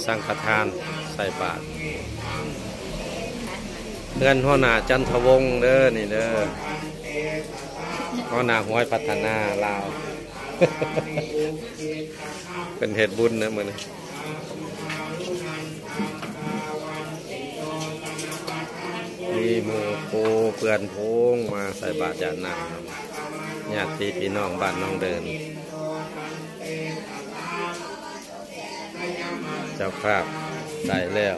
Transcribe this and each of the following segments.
สังฆทานใส่บาตรเงินหัวหน้าจันทวงศ์เด้อนี่เด้อหัวหน้าห้วยพัฒนาลาว เป็นเหตุบุญนะมื้อนี้มีหมู่โคเพื่อนพงมาใส่บาตรญาติน้ำญาติพี่น้องบ้านน้องเดินเจ้าภาพใส่แล้ว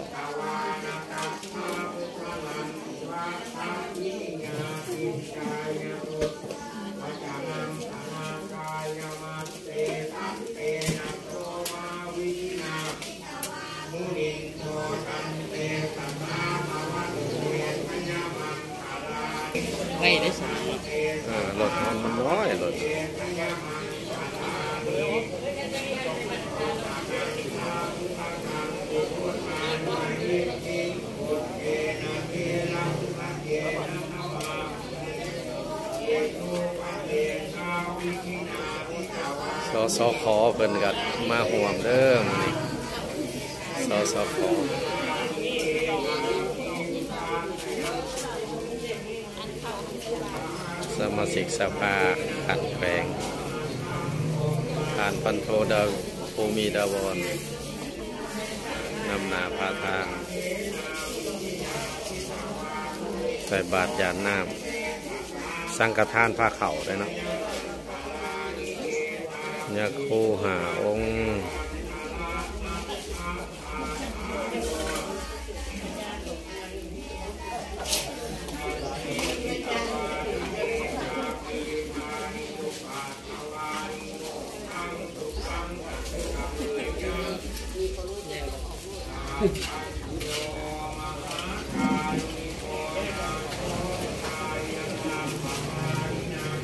ไปได้สามรถมันน้อยรถสขเพิ่นกัดมาห่วงเด้อมื้อนี้สขสมาชิกสภาขันแปลงผ่านพันโทดาวภูมิดาวรนำนาพาทางใส่บาตรญาติน้ำสังฆทานผ้าเข่าได้เนาะยาคูหาองค์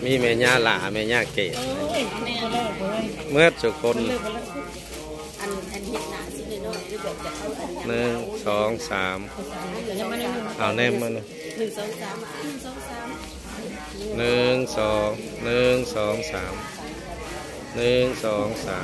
มีแม่ย่าหล่าแม่ย่าเกศเมื่อสุคน1 2 3เอาแนมมาเลย1 2 3 1 2 3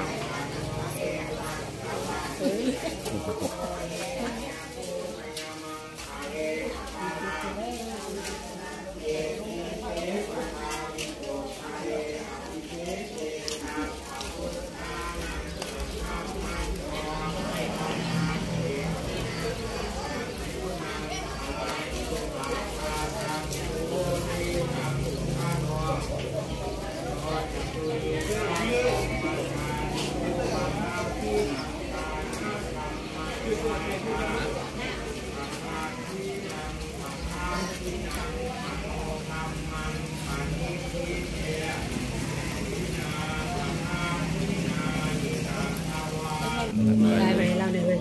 ได้ไหมเราเนี่ยเลย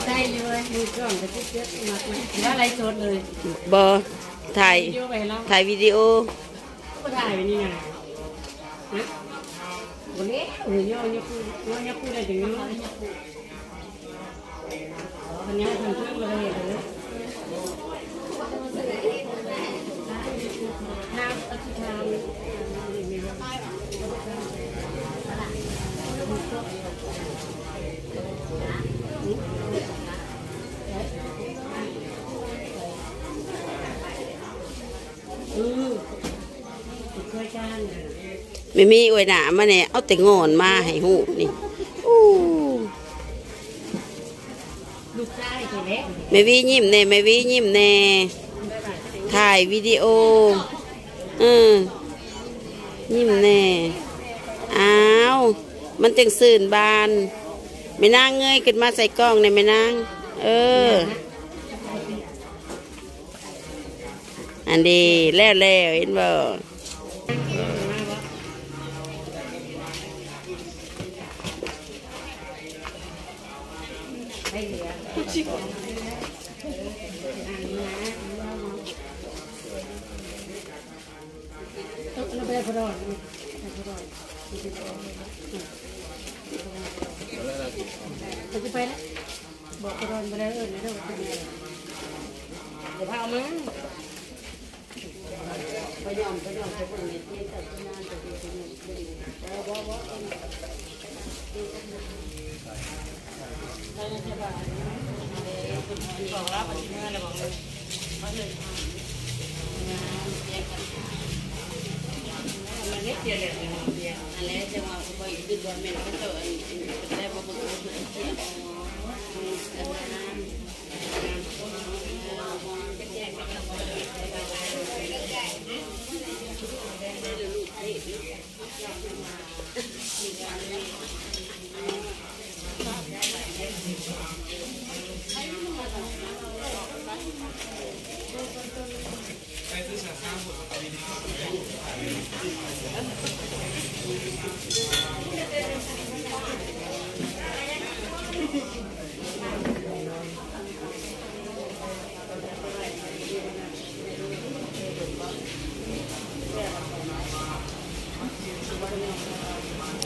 ได้เลยดูก่อนจะเจ็บๆมัดไหมว่าอะไรโจทย์เลยบอถ่ายวิดีโอก็ถ่ายไปนี่ไงนะวันนี้ย่อย่อพูดอะไรถึงนี้ตอนนี้ทำทุกอะไรเลยน้ำอธิษฐานไม่มีอวยหนามาเนี่ยเอาแต่งอนมาให้หูนี่ไม่วิยิ้มเน่ไม่วิยิ้มเน่ถ่ายวิดีโอยิ้มเน่อ้าวมันจึงสื่นบานไม่นางเงยขึ้นมาใส่กล้องเนี่ยไม่นางอันดีแล้วเห็นบ่ไปพอดอนจะไปแล้วบอกพอดอนไปแล้วนะเดี๋ยวพามา ไปยอมไปเปิดเน็ตที่ตัดงานจะดีจะดีจะดีว่าบอกรับมันเมื่อไรบอกเลยเขาเลยมันเล็กเดียวเลยเดียวอันแรกจะว่าเขาบอกดึกวันเมนก็จะได้บอกว่าเขาเป็นเที่ยว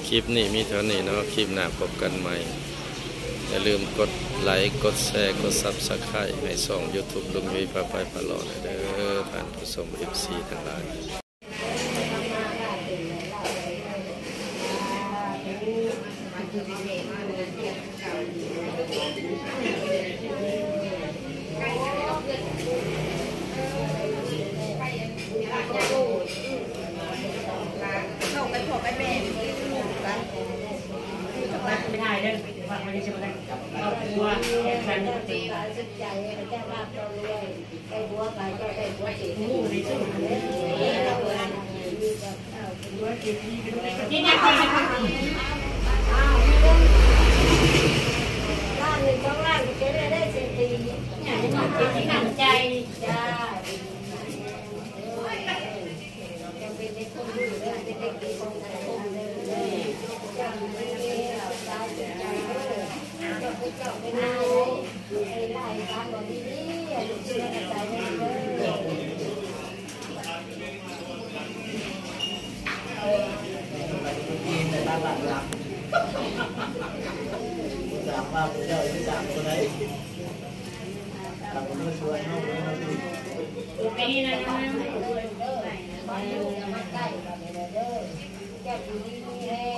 คลิปนี้มีเท่านี้เนาะคลิปหน้าพบกันใหม่อย่าลืมกดไลค์กดแชร์กด Subscribe ให้ช่อง YouTube ลุงยุ้ยพาไปพาหลอดเด้อท่านผู้ชม FC ทั้งหลายไม่ได้เลยว่าไม่ได้ใช่ไหมเราตัวแค่การตีสุดใจเจ้าลาบเราเลยไอ้บัวไปก็ไอ้บัวสีงูในสุดนี่นะคนละคนล่างหนึ่งสองล่างจะได้เศรษฐีเนี่ยจะมาเป็นที่หนังใจจ้าจะเป็นเด็กคนดูเลยเป็นเด็กดีของสังคมเลยจ้าไม่ได้เราตายใจก็ไปเจาะไปนายไอ้ไล่ตามแบบนี้ลูกเชื่อใจเลยบ้านหลังรักสามบ้านเจ้าที่สามคนไหนเราไม่ช่วยน้องเลยนะพี่ ปีนะนะ บ้านลูกมาใกล้กันเลยเด้อแก้วดีนี่แห้ง